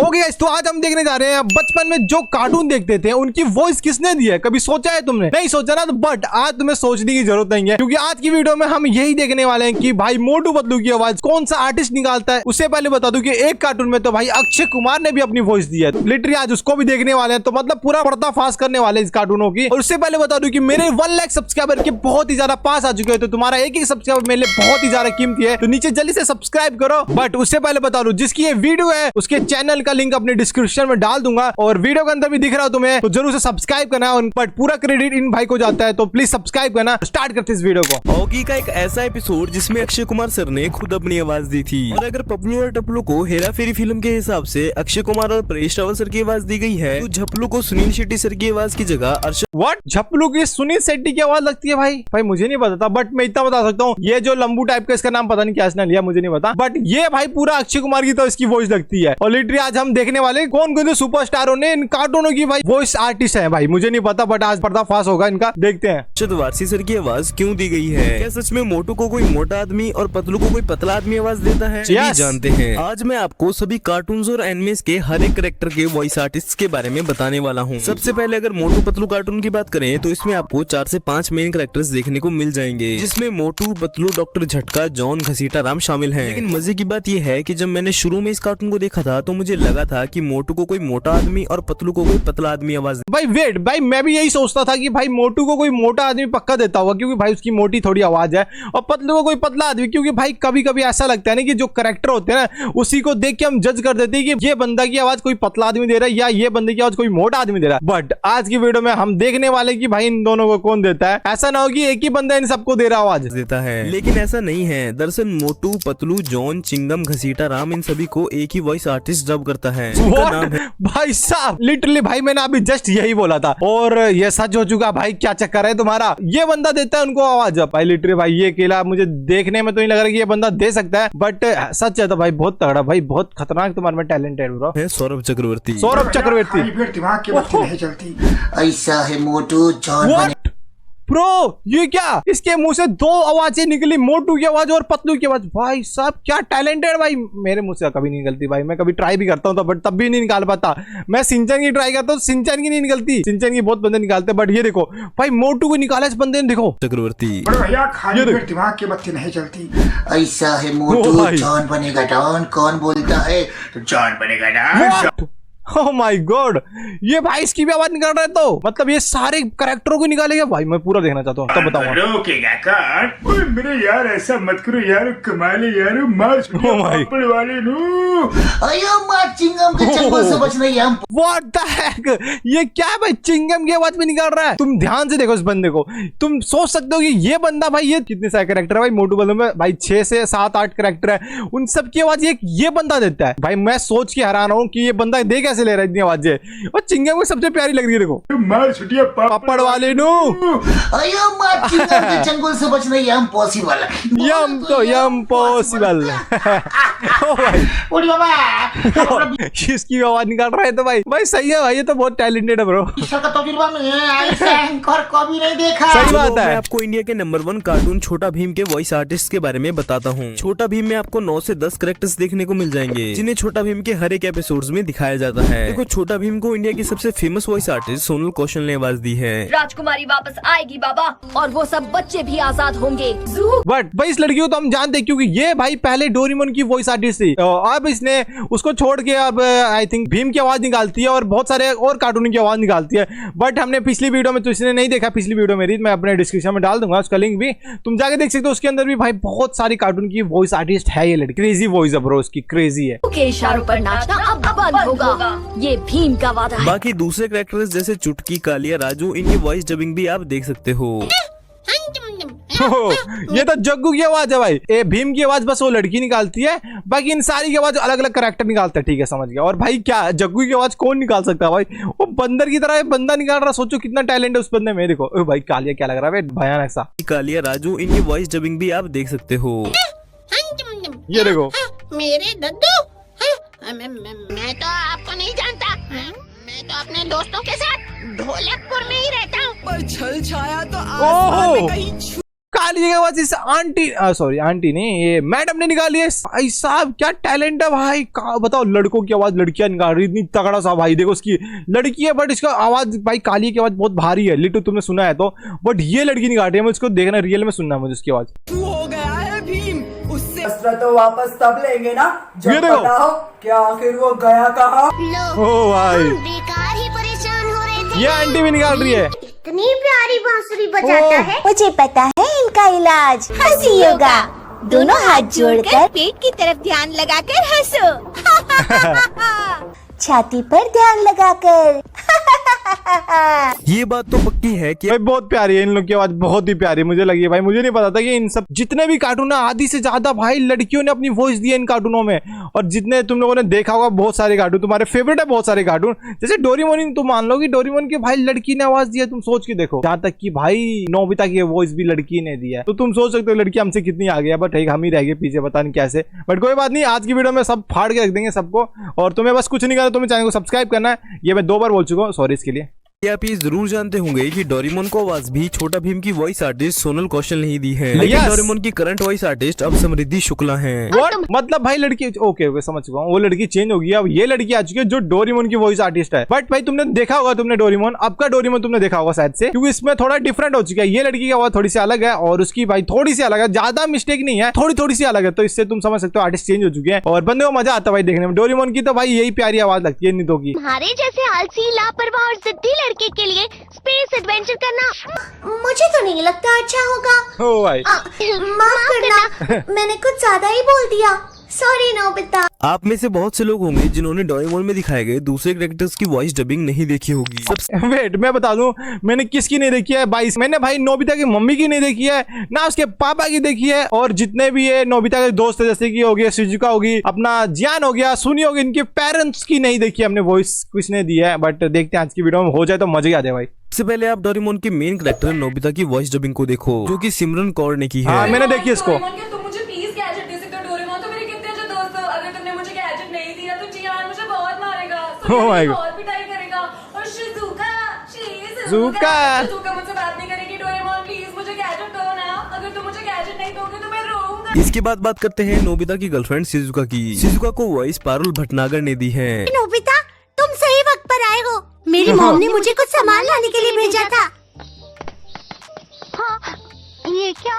Okay guys, तो आज हम देखने जा रहे हैं बचपन में जो कार्टून देखते थे उनकी वॉइस किसने दी है। कभी सोचा है तुमने? नहीं सोचा ना, तो बट आज तुम्हें सोचने की जरूरत नहीं है, क्योंकि आज की वीडियो में हम यही देखने वाले हैं कि भाई मोटू पतलू की आवाज कौन सा आर्टिस्ट निकालता है। उससे पहले बता दूं कि एक कार्टून में तो भाई अक्षय कुमार ने भी अपनी वॉइस दी है, लिटरली आज उसको भी देखने वाले हैं, तो मतलब पूरा पर्दाफाश करने वाले इस कार्टूनों की। और उससे पहले बता दूं कि मेरे 1 लाख सब्सक्राइबर के बहुत ही ज्यादा पास आ चुके हैं, तो तुम्हारा एक एक सब्सक्राइबर मेरे लिए बहुत ही ज्यादा कीमती है, तो नीचे जल्दी से सब्सक्राइब करो। बट उससे पहले बता दूं, जिसकी ये वीडियो है उसके चैनल का लिंक अपने डिस्क्रिप्शन में डाल दूंगा, और वीडियो के अंदर भी दिख रहा हो तुम्हें, तो जरूर से सब्सक्राइब करना। बट पूरा क्रेडिट इन भाई को जाता है, तो प्लीज सब्सक्राइब करना। स्टार्ट करते इस वीडियो को। ऑगी का एक ऐसा एपिसोड जिसमें अक्षय कुमार सर ने खुद अपनी आवाज दी थी। और अगर पपलू और टपलू को हेरा फेरी फिल्म के हिसाब से अक्षय कुमार और परेश रावल सर की आवाज दी गई है, तो झपलू को सुनील शेट्टी सर की आवाज की जगह अर्शद। व्हाट? झपलू की सुनील शेट्टी की आवाज लगती है? भाई मुझे नहीं पता था, बट मैं इतना बता सकता हूँ, ये जो लंबू टाइप का, इसका नाम पता नहीं क्या इसने लिया, मुझे नहीं पता, बट ये भाई पूरा अक्षय कुमार की तो इसकी वॉइस लगती है। और लिटरली आज हम देखने वाले कौन कौन से सुपरस्टारों ने इन कार्टूनों की भाई वॉइस आर्टिस्ट है। भाई मुझे नहीं पता, बट आज पर्दाफाश होगा इनका, देखते हैं। अर्शद वारसी सर की आवाज क्यों दी गई है? क्या सच में मोटू को कोई मोटा आदमी और पतलू को कोई पतला आदमी आवाज देता है? चलिए जानते हैं। आज मैं आपको सभी कार्टून्स और एनिमेस के हर एक कैरेक्टर के वॉइस आर्टिस्ट के बारे में बताने वाला हूँ। सबसे पहले अगर मोटू पतलू कार्टून की बात करें तो इसमें आपको 4 से 5 मेन कैरेक्टर्स देखने को मिल जाएंगे, जिसमें मोटू पतलू, डॉक्टर झटका, जॉन, घसीटा राम शामिल हैं। लेकिन मजे की बात यह है कि जब मैंने शुरू में इस कार्टून को देखा था तो मुझे लगा था कि मोटू को कोई मोटा आदमी और पतलू को कोई पतला आदमी आवाज। भाई वेट, भाई मैं भी यही सोचता था कि भाई मोटू को कोई मोटा आदमी पक्का देता होगा, क्योंकि भाई उसकी मोटी थोड़ी आवाज है, और पतलू को कोई पतला आदमी, क्योंकि भाई कभी कभी ऐसा लगता है ना कि जो कैरेक्टर होते हैं ना, उसी को देख के हम जज कर देते हैं कि ये बंदा की आवाज कोई पतला आदमी दे रहा है या ये बंदे की आवाज कोई मोटा आदमी दे रहा है। बट आज की वीडियो में हम देखने वाले कि भाई इन दोनों को कौन देता है। ऐसा ना हो कि एक ही बंदा इन सबको दे रहा आवाज देता है, लेकिन ऐसा नहीं है। दरअसल मोटू, पतलू, जॉन, चिंगम, घसीटा राम इन सभी को एक ही वॉइस आर्टिस्ट डब करता है। उनका नाम है भाई साहब, लिटरली भाई मैंने अभी जस्ट यही बोला था, और ये सच हो चुका। भाई क्या चक्कर है तुम्हारा? ये बंदा देता है उनको आवाज। भाई लिटरली भाई ये अकेला मुझे देखने में तो नहीं लग रहा कि ये बंदा दे सकता है, बट सच है तो भाई बहुत तगड़ा, भाई बहुत खतरनाक तुम्हारे में टैलेंट है ब्रो। सौरभ चक्रवर्ती। सौरभ चक्रवर्ती दिमाग की बत्ती नहीं चलती। ऐसा है मोटू जॉन। ब्रो ये क्या? इसके मुंह से 2 आवाजें निकली, मोटू की आवाज और पतलू की आवाज। भाई साहब क्या टैलेंटेड। भाई मेरे मुंह से कभी नहीं निकलती भाई, मैं कभी ट्राई भी करता हूँ तो बट तब भी नहीं निकाल पाता। मैं सिंचन की ट्राई करता हूँ, सिंचन की नहीं निकलती। सिंचन की बहुत बंदे निकालते, बट ये देखो भाई मोटू को निकाला इस बंदे ने, देखो चक्रवर्ती। भैया खाली पेट दिमाग की बत्ती नहीं चलती। ऐसा है मोटू जॉन बनेगा डॉन। कौन बोलता है? तो जॉन बनेगा डॉन। ओह माय गॉड, ये भाई इसकी भी आवाज निकाल रहा है, तो मतलब ये सारे कैरेक्टरों को निकालेगा। भाई मैं पूरा देखना चाहता हूँ, तब बताऊंगा। रोकेगा कौन? ओए मेरे यार ऐसा मत करो यार, कमाले यार, मार पापड़ वाले नु। अयो मार चिंगम के चंगुल से बच रही है हम। व्हाट द हेक, ये क्या है भाई? चिंगम की आवाज में निकाल रहा है। तुम ध्यान से देखो इस बंदे को, तुम सोच सकते हो कि ये बंदा भाई, ये कितने सारे कैरेक्टर है भाई मोटू पतलू में? भाई 6 से 7-8 कैरेक्टर है, उन सब की आवाज ये बंदा देता है। भाई मैं सोच के हैरान हूँ कि ये बंदा दे कैसे ले रहा है इतनी आवाजें, और चिंगम को सबसे प्यारी लग रही है। देखो मार छुटिया पापड़ वाले नु। अयो मार चिंगम के चंगुल से बच रही है हम पॉसिबल। यम तो यम पॉसिबल। ओ भाई ओडी बाबा इसकी आवाज निकाल रहा है, तो भाई सही है भाई, ये तो बहुत टैलेंटेड है ब्रो। इसका तजुर्बा में ऐसा एंकर कभी नहीं देखा। सही बात है। मैं आपको इंडिया के नंबर 1 कार्टून छोटा भीम के वॉइस आर्टिस्ट के बारे में बताता हूँ। छोटा भीम में आपको 9 से 10 कैरेक्टर्स देखने को मिल जाएंगे, जिन्हें छोटा भीम के हर एक एपिसोड्स में दिखाया जाता है। देखो छोटा भीम को इंडिया की सबसे फेमस वॉइस आर्टिस्ट सोनल कौशल ने आवाज दी है। राजकुमारी वापस आएगी बाबा, और वो सब बच्चे भी आजाद होंगे। बट भाई इस लड़की को तो हम जानते हैं, क्योंकि ये भाई पहले डोरेमोन की वॉइस आर्टिस्ट थी, अब इसने उसको छोड़ के अब आई थिंक भीम की आवाज निकालती है, और बहुत सारे और कार्टून की आवाज निकालती है। बट हमने पिछली वीडियो में, तो इसने नहीं देखा पिछली वीडियो मेरी, मैं अपने डिस्क्रिप्शन में डाल दूंगा उसका लिंक भी, तुम जाके देख सकते हो। उसके अंदर भी भाई बहुत सारी कार्टून की वॉइस आर्टिस्ट है ये लड़की। क्रेजी वॉइस है ब्रो उसकी, क्रेजी है। के इशारों पर नाचना अब बंद होगा, ये भीम का वादा है। बाकी दूसरे कैरेक्टर्स जैसे चुटकी, कालिया, राजू, इनकी वॉइस डबिंग भी आप देख सकते हो। ये तो जग्गू की आवाज है भाई। ए भीम की आवाज बस वो लड़की निकालती है, बाकी इन सारी की आवाज अलग अलग कैरेक्टर निकालता है। ठीक है समझ गया। और भाई क्या जग्गू की आवाज कौन निकाल सकता है भाई? वो बंदर की तरह बंदा निकाल रहा, सोचो कितना टैलेंट है उस बंदे में। देखो भाई कालिया क्या लग रहा है भयानक सा। कालिया, राजू, इनकी वॉइस डबिंग भी आप देख सकते हो। ये देखो मेरे दद्दू, मैं तो आपको नहीं जानता, मैं तो अपने दोस्तों के साथ ढोलकपुर में ही रहता हूँ। पर छल छाया तो आसमान में कहीं निकाल लिया बस इस आंटी, सॉरी आंटी नहीं, ये मैडम ने निकाल लिया। भाई साहब क्या टैलेंट है भाई, बताओ लड़कों की आवाज लड़कियां निकाल रही, इतनी तगड़ा सा भाई। देखो उसकी लड़की है बट इसका आवाज भाई काली की आवाज बहुत भारी है, लिटू तुमने सुना है तो, बट ये लड़की निकाल रही है, मुझको देखना रियल में सुनना है मुझे उसकी आवाज। हो गया है भीम, उससे तो वापस तब लेंगे ना ये जब देखो। पता हो क्या आखिर वो गया कहाँ। ओ भाई बेकार ही परेशान हो रहे थे। ये आंटी भी निकाल रही है। इतनी प्यारी बांसुरी बजाता है। मुझे पता है इनका इलाज, हंसी योगा। दोनों हाथ जोड़कर पेट की तरफ ध्यान लगाकर हंसो। छाती पर ध्यान लगाकर। ये बात तो पक्की है कि भाई बहुत प्यारी है, इन लोग की आवाज बहुत ही प्यारी मुझे लगी है भाई। मुझे नहीं पता था कि इन सब जितने भी कार्टून है आधी से ज्यादा भाई लड़कियों ने अपनी वॉइस दी है इन कार्टूनों में। और जितने तुम लोगों ने देखा होगा बहुत सारे कार्टून तुम्हारे फेवरेट है, बहुत सारे कार्टून जैसे डोरेमोन, तुम मान लो कि डोरेमोन की भाई लड़की ने आवाज दी है। तुम सोच के देखो, जहां तक कि भाई नोबिता की वॉइस भी लड़की ने दी है, तो तुम सोच सकते हो लड़की हमसे कितनी आगे है। बट हम ही रह गए पीछे, पता नहीं कैसे, बट कोई बात नहीं। आज की वीडियो में सब फाड़ के रख देंगे सबको। और तुम्हें बस कुछ नहीं करना, तुम्हें चैनल को सब्सक्राइब करना है। ये मैं 2 बार बोल चुका हूँ, सॉरी इसके लिए। आप ये जरूर जानते होंगे कि डोरेमोन को आवाज भी छोटा भीम की वॉइस आर्टिस्ट सोनल कौशल ने ही दी है, लेकिन Yes. डोरेमोन की करंट वॉइस आर्टिस्ट अब समृद्धि शुक्ला हैं। What? मतलब भाई लड़की, ओके ओके समझ चुका हूँ, वो लड़की चेंज हो गई, अब ये लड़की आ चुकी है जो डोरेमोन की वॉइस आर्टिस्ट है। बट भाई तुमने देखा होगा, तुमने डोरेमोन, अब का डोरेमोन तुमने देखा होगा शायद से, क्योंकि इसमें थोड़ा डिफरेंट हो चुका है। ये लड़की की आवाज थोड़ी सी अलग है और उसकी भाई थोड़ी सी अलग है, ज्यादा मिस्टेक नहीं है, थोड़ी थोड़ी सी अलग है। तो इससे तुम समझ सकते हो आर्टिस्ट चेंज हो चुके हैं और बंदे को मजा आता है भाई देखने में। डोरेमोन की तो भाई यही प्यारी आवाज लगती है नितो की। तुम्हारे जैसे आलसी, लापरवाह और जिद्दी लड़के के लिए स्पेस एडवेंचर करना मुझे तो नहीं लगता अच्छा होगा। ओ भाई माफ करना, मैंने कुछ ज्यादा ही बोल दिया, सॉरी नोबिता। आप में से बहुत से लोग होंगे जिन्होंने डोरेमोन में दिखाए गए दूसरे कैरेक्टर्स की वॉइस डबिंग नहीं देखी होगी। सबसे वेट मैं बता दूं मैंने किसकी नहीं देखी है। 22 मैंने भाई नोबिता की मम्मी की नहीं देखी है, ना उसके पापा की देखी है, और जितने भी ये नोबिता के दोस्त है जैसे कि हो गया शिजुका होगी, अपना जियान हो गया, सुनी होगी, इनके पेरेंट्स की नहीं देखी है हमने वॉइस किसने दी है। बट देखते हैं आज की वीडियो में, हो जाए तो मजा ही आ जाए भाई। सबसे पहले आप डोरेमोन के मेन कैरेक्टर नोबिता की वॉइस डबिंग को देखो, जो कि सिमरन कौर ने की है। हाँ मैंने देखी इसको। तुम मुझे प्लीज गैजेट दे सकते हो डोरेमोन, तो मेरे कितने अच्छे दोस्त हो। अगर तुमने मुझे गैजेट नहीं दिया तो जियान मुझे बहुत मारेगा, Oh my God. बहुत पिटाई करेगा। और शिजुका मुझसे बात नहीं करेगी। डोरेमोन प्लीज मुझे गैजेट दो ना, अगर तुम मुझे गैजेट नहीं दोगे तो मैं रोऊंगा। इसके बाद बात करते हैं नोबिता की गर्लफ्रेंड शिजुका की। शिजुका को वॉइस पारुल भटनागर ने दी है। नोबिता तुम सही वक्त पर आए हो, मेरी मॉम ने मुझे कुछ सामान लाने के लिए भेजा था। हाँ ये क्या,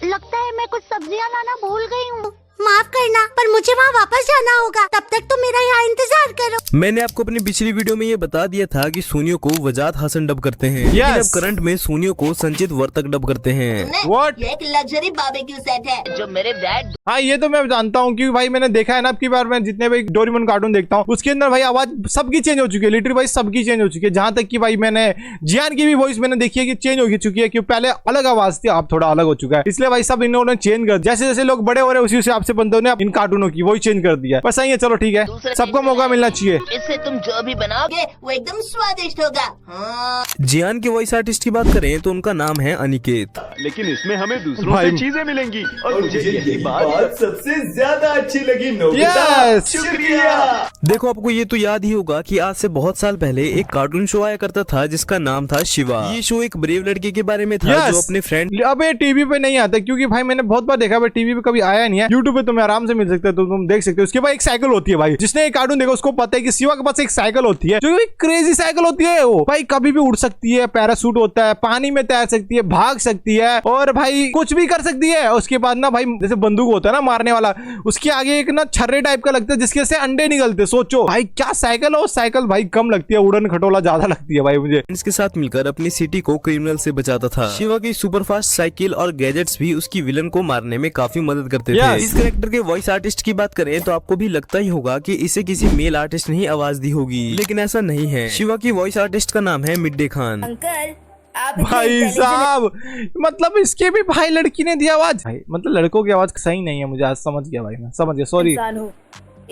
लगता है मैं कुछ सब्जियां लाना भूल गई हूँ। माफ करना, पर मुझे वहाँ वापस जाना होगा, तब तक तुम मेरा यहाँ इंतजार करो। मैंने आपको अपनी पिछली वीडियो में ये बता दिया था कि सोनियो को वजाद हसन डब करते हैं, लेकिन अब करंट में सोनियो को संचित वर्तक डब करते हैं। What? ये एक लग्जरी बारबेक्यू सेट है जो मेरे डैड। हाँ ये तो मैं जानता हूँ क्योंकि भाई मैंने देखा है ना, अब की बार मैं जितने भी डोरेमोन कार्टून देखता हूँ उसके अंदर भाई आवाज सबकी चेंज हो चुकी है, लिटरली भाई सबकी चेंज हो चुकी है। जहां तक कि भाई मैंने जियान की भी वॉइस मैंने देखी है कि चेंज हो चुकी है, क्योंकि पहले अलग आवाज थी, अब थोड़ा अलग हो चुका है। इसलिए भाई सब इन्होंने चेंज कर, जैसे जैसे लोग बड़े हो रहे हैं उसी हिसाब से बंदों ने इन कार्टूनों की वही चेंज कर दिया। बस सही है, चलो ठीक है, सबको मौका मिलना चाहिए। इससे तुम जो भी बनाओगे वो एकदम स्वादिष्ट होगा। हाँ। जियान के वॉइस आर्टिस्ट की बात करें तो उनका नाम है अनिकेत। लेकिन इसमें हमें दूसरों भाई। से चीजें मिलेंगी और मुझे यही बात सबसे ज्यादा अच्छी लगी। Yes! शुक्रिया। देखो आपको ये तो याद ही होगा कि आज से बहुत साल पहले एक कार्टून शो आया करता था जिसका नाम था शिवा। ये शो एक ब्रेव लड़के के बारे में था Yes! जो अपने फ्रेंड। अब ये टीवी पे नहीं आता क्योंकि भाई मैंने बहुत बार देखा, टीवी पे कभी आया नहीं है। यूट्यूब पे तुम्हें आराम से मिल सकता है, तो तुम देख सकते हो। उसके बाद एक साइकिल होती है भाई, जिसने एक कार्टून देखा उसको पता है कि शिवा के पास एक साइकिल होती है, जो क्रेजी साइकिल होती है। वो भाई कभी भी उड़ सकती है, पैरासूट होता है, पानी में तैर सकती है, भाग सकती है और भाई कुछ भी कर सकती है। उसके बाद ना भाई जैसे बंदूक होता है ना मारने वाला, उसके आगे एक ना छर्रे टाइप का लगता है जिसके से अंडे निकलते। सोचो भाई क्या साइकिल है, साइकिल भाई कम लगती है, उड़न खटोला ज्यादा लगती है भाई मुझे। इसके साथ मिलकर अपनी सिटी को क्रिमिनल से बचाता था। शिवा की सुपरफास्ट साइकिल और गैजेट्स भी उसकी विलन को मारने में काफी मदद करते थे। Yes. इस कैरेक्टर के वॉइस आर्टिस्ट की बात करें तो आपको भी लगता ही होगा कि इसे किसी मेल आर्टिस्ट ने ही आवाज दी होगी, लेकिन ऐसा नहीं है। शिवा की वॉइस आर्टिस्ट का नाम है मिड डे खान। अंकल आप भाई साहब मतलब इसके भी भाई लड़की ने दिया आवाज, भाई मतलब लड़कों की आवाज सही नहीं है। मुझे आज समझ गया भाई, मैं समझ गया, सॉरी।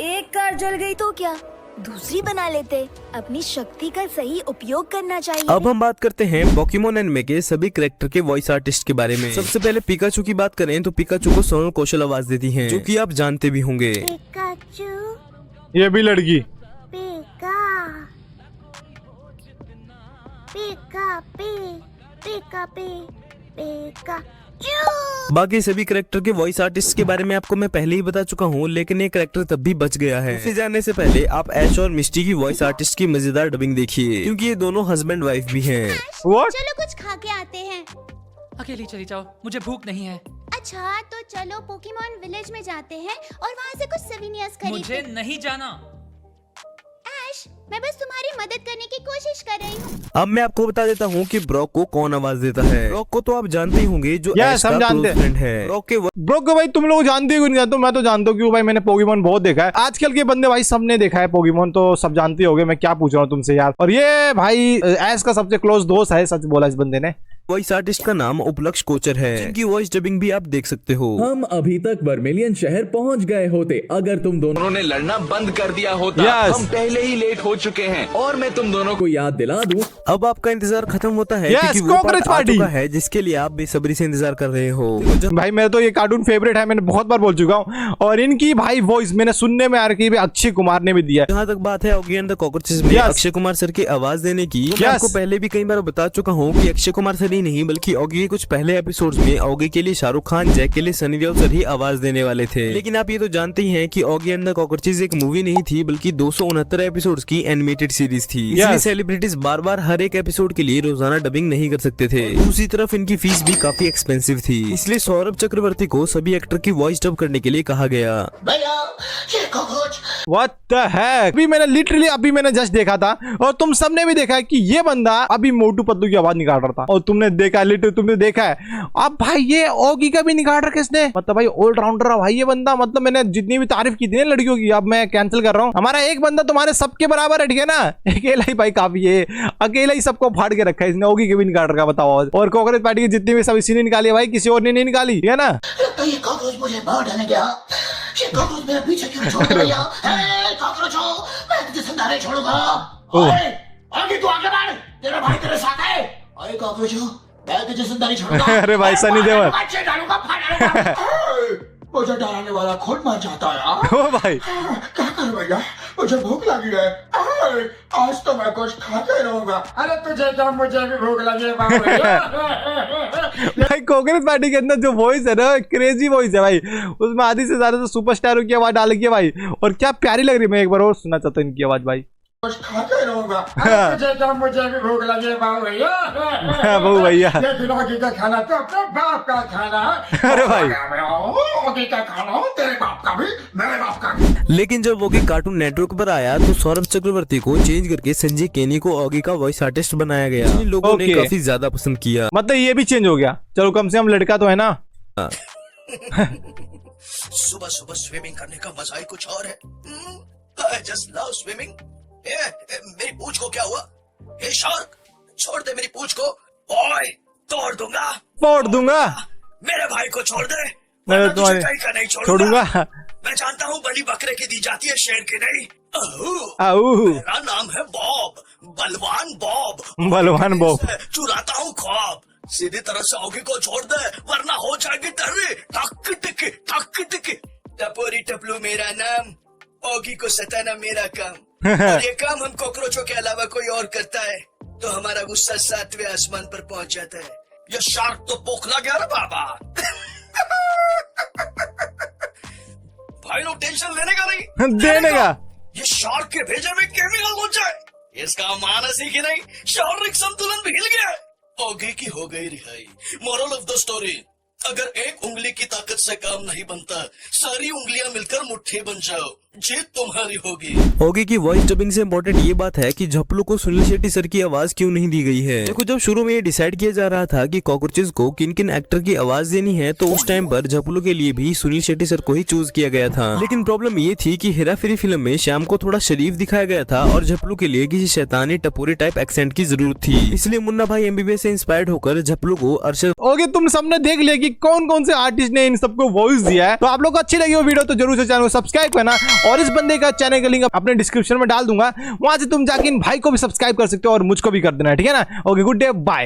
एक कार जल गई तो क्या, दूसरी बना लेते। अपनी शक्ति का सही उपयोग करना चाहिए। अब हम बात करते हैं पोकेमोन एनिमे के सभी कैरेक्टर के वॉइस आर्टिस्ट के बारे में। सबसे पहले पिकाचू की बात करें तो पिकाचू को सोनल कौशल आवाज देती हैं, जो कि आप जानते भी होंगे। पिकाचू ये भी लड़की। पिका पिका पे पिका पे पिका बाकी सभी कैरेक्टर के वॉइस आर्टिस्ट के बारे में आपको मैं पहले ही बता चुका हूँ, लेकिन ये कैरेक्टर तब भी बच गया है। इसे जानने से पहले आप ऐश और मिस्टी की वॉइस आर्टिस्ट की मजेदार डबिंग देखिए, क्योंकि ये दोनों हस्बैंड वाइफ भी हैं। चलो कुछ खा के आते हैं। अकेली चली जाओ, मुझे भूख नहीं है। अच्छा तो चलो पोकेमॉन विलेज में जाते हैं और वहाँ से कुछ सोवेनियर्स खरीदते मुझे हैं। नहीं जाना। ऐश, मैं बस तुम्हारी मदद करने की कोशिश कर रही हूँ। अब मैं आपको बता देता हूँ कि ब्रॉक को कौन आवाज देता है। ब्रॉक को तो आप जानते ही होंगे, जो Yes, ऐश का हम जानते क्लोज फ्रेंड है। ब्रॉक के ब्रो को भाई तुम लोग जानते हो नहीं जानते हो, मैं तो जानता हूँ, क्यों भाई मैंने पोकेमॉन बहुत देखा है। आजकल के बंदे भाई सबने देखा है पोकेमॉन, तो सब जानते होगे, मैं क्या पूछ रहा हूँ तुमसे यार। और ये भाई ऐश का सबसे क्लोज दोस्त है, सच बोला इस बंदे ने। वॉइस आर्टिस्ट का नाम उपलक्ष कोचर है, जिनकी वॉइस डबिंग भी आप देख सकते हो। हम अभी तक वर्मेलियन शहर पहुंच गए होते अगर तुम दोनों ने लड़ना बंद कर दिया होता। Yes. हम पहले ही लेट हो चुके हैं और मैं तुम दोनों को याद दिला दूं। अब आपका इंतजार खत्म होता है, Yes, क्योंकि वो कांग्रेस पार्ट आ पार्टी। चुका है जिसके लिए आप बेसब्री से इंतजार कर रहे हो। भाई मेरा तो ये कार्टून फेवरेट है, मैंने बहुत बार बोल चुका हूँ। और इनकी भाई वॉइस मैंने सुनने में आ रही है, अक्षय कुमार ने भी दिया। जहाँ तक बात है ऑगी एंड द कॉकरोचेस में Yes. अक्षय कुमार सर की आवाज देने की, Yes. मैं आपको पहले भी कई बार बता चुका हूँ कि अक्षय कुमार सर ही नहीं बल्कि ऑगी के कुछ पहले एपिसोड्स में ऑगी के लिए शाहरुख खान, जैक के लिए सनी देओल सर ही आवाज देने वाले थे। लेकिन आप ये तो जानते ही हैं कि ऑगी एंड द कॉकरोचेस एक मूवी नहीं थी, बल्कि 269 एपिसोड्स की एनिमेटेड सीरीज थी। इसलिए सेलिब्रिटीज बार बार हर एक एपिसोड के लिए रोजाना डबिंग नहीं कर सकते थे। दूसरी तरफ इनकी फीस भी काफी एक्सपेंसिव थी, इसलिए सौरभ चक्रवर्ती को सभी एक्टर की वॉइस डब करने के लिए कहा गया। What the heck? अभी मैंने जस्ट देखा था, और तुम सबने भी देखा है कि ये बंदा अभी मोटू पतलू की आवाज निकाल रहा था, और तुमने देखा तुमने देखा है। अब भाई ये ऑगी का भी निकाल रखा इसने, मतलब भाई ऑलराउंडर है भाई ये बंदा। मतलब मैंने जितनी भी तारीफ की थी ना लड़कियों की, अब मैं कैंसिल कर रहा हूँ। हमारा एक बंदा तुम्हारे सबके बराबर है, ठीक है ना। अकेला ही भाई काफी है, अकेला ही सबको फाड़ के रखा है इसने। ऑगी के भी निकाल रखा, बताओ। और कांग्रेस पार्टी की जितनी भी सब इसी ने निकाली है भाई, किसी और ने नहीं निकाली, है ना। तो ये कॉकरोच मुझे मार डालने गया। ये कॉकरोच मेरे पीछे क्यों छोड़ दिया? ए कॉकरोच हो, मैं तुझे जिंदा नहीं छोड़ूंगा। ओए, आगे तू आगे बढ़, तेरा भाई तेरे साथ है। ओए कॉकरोच हो, मैं तुझे जिंदा नहीं छोड़ूंगा। अरे भाई सनी देओल, बच्चे डालूंगा, फाड़ डालूंगा। मुझे डराने वाला खुद मर जाता है यार। ओ भाई क्या करूं भैया, मुझे भूख लगी है। आज तो मैं कुछ खाते रहूंगा। अरे तुझे क्या, मुझे भी भूख लगी है बाबू। भाई कांग्रेस पार्टी के अंदर जो वॉइस है ना, क्रेजी वॉइस है भाई। उसमें आधी से ज्यादा तो सुपरस्टारों की आवाज डाल की है भाई, और क्या प्यारी लग रही है। मैं एक बार और सुनना चाहता हूँ इनकी आवाज भाई। कुछ खाते रहूंगा। अरे तुझे क्या, मुझे भी भूख लगी है बाबू भैया। बाबू भैया, लेकिन आगे का खाना तो अपने बाप का खाना है। अरे भाई आगे का खाना तेरे बाप का भी, मेरे बाप का भी। लेकिन जब ऑगी कार्टून नेटवर्क पर आया तो सौरभ चक्रवर्ती को चेंज करके संजय केनी को ऑगी का वॉइस आर्टिस्ट बनाया गया। इन लोगों ने काफी ज्यादा पसंद किया। मतलब ये भी चेंज हो गया। चलो कम से कम लड़का तो है ना। सुबह सुबह स्विमिंग करने का मजा ही कुछ और है। I just love swimming. मेरी पूंछ को क्या हुआ? हे शार्क, छोड़ दे मेरी पूंछ को। ओए, तोड़ दूंगा। मेरे भाई को छोड़ दे, मैं तुझे कहीं का नहीं छोड़ूंगा। मैं जानता हूँ बलि बकरे की दी जाती है, शेर की नहीं। मेरा नाम है बॉब, बलवान बॉब। चुराता हूँ ख्वाब। सीधी तरह से ऑगी को छोड़ दे, वरना हो जाएगी तेरी टक टिक। टपोरी टपलू मेरा नाम, ऑगी को सताना मेरा काम। और ये काम हम कॉकरोचों के अलावा कोई और करता है तो हमारा गुस्सा 7वें आसमान पर पहुंच जाता है। ये शार्क तो पोखला गया रे बाबा। भाई लोग टेंशन लेने का नहीं, देने का। ये शार्क के भेजे में केमिकल हो जाए, इसका मानस ही कि नहीं, शारीरिक संतुलन भी हिल गया। ऑगी की हो गई रिहाई। मोरल ऑफ द स्टोरी, अगर एक उंगली की ताकत से काम नहीं बनता, सारी उंगलियां मिलकर मुट्ठी बन जाओ, जीत तुम्हारी होगी। ऑगी की वॉइस डबिंग से इम्पोर्टेंट ये बात है कि झप्पलू को सुनील शेट्टी सर की आवाज क्यों नहीं दी गई है। देखो जब शुरू में ये डिसाइड किया जा रहा था कि कॉकरोचेस को किन किन एक्टर की आवाज देनी है, तो उस टाइम पर झप्पलू के लिए भी सुनील शेट्टी सर को ही चूज किया गया था। लेकिन प्रॉब्लम ये थी कि हेरा फेरी फिल्म में श्याम को थोड़ा शरीफ दिखाया गया था और झप्पलू के लिए किसी शैतानी टपोरी टाइप एक्सेंट की जरूरत थी। इसलिए मुन्ना भाई एमबीबीएस से इंस्पायर्ड होकर झप्पलू को अरशद। ओके, तुम सबने देख लिया कि कौन कौन से आर्टिस्ट ने इन सबको वॉइस दिया है। तो आप लोग को अच्छी लगी वो वीडियो तो जरूर से चैनल को सब्सक्राइब करना, और इस बंदे का चैनल का लिंक अपने डिस्क्रिप्शन में डाल दूंगा, वहां से तुम जाके इन भाई को भी सब्सक्राइब कर सकते हो और मुझको भी कर देना, ठीक है ना। Okay, good day, bye.